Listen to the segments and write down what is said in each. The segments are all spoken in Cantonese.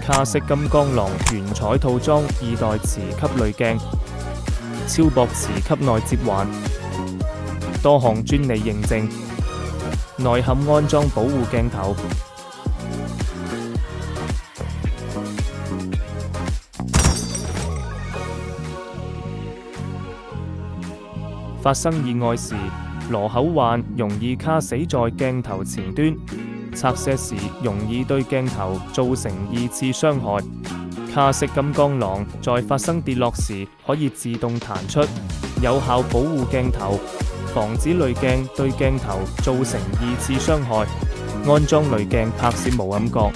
卡式金剛狼原彩套裝2代磁吸濾鏡，超薄磁吸內接環，多項專利認證，內嵌安裝保護鏡頭。發生意外時，螺口環容易卡死在鏡頭前端，拆卸時容易對鏡頭造成2次傷害。卡式金剛狼在發生跌落時可以自動彈出，有效保護鏡頭，防止濾鏡對鏡頭造成2次傷害。安裝濾鏡拍攝無暗角。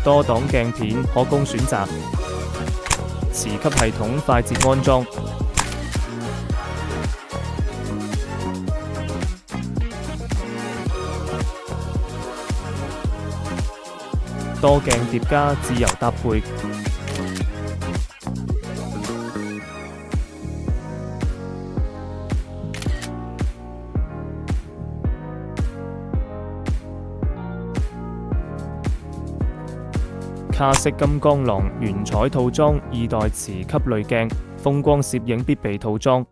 多檔鏡片可供選擇，磁吸系統快捷安裝，多鏡疊加自由搭配。卡式金剛狼原彩套裝2代磁吸濾鏡，風光攝影必備套裝。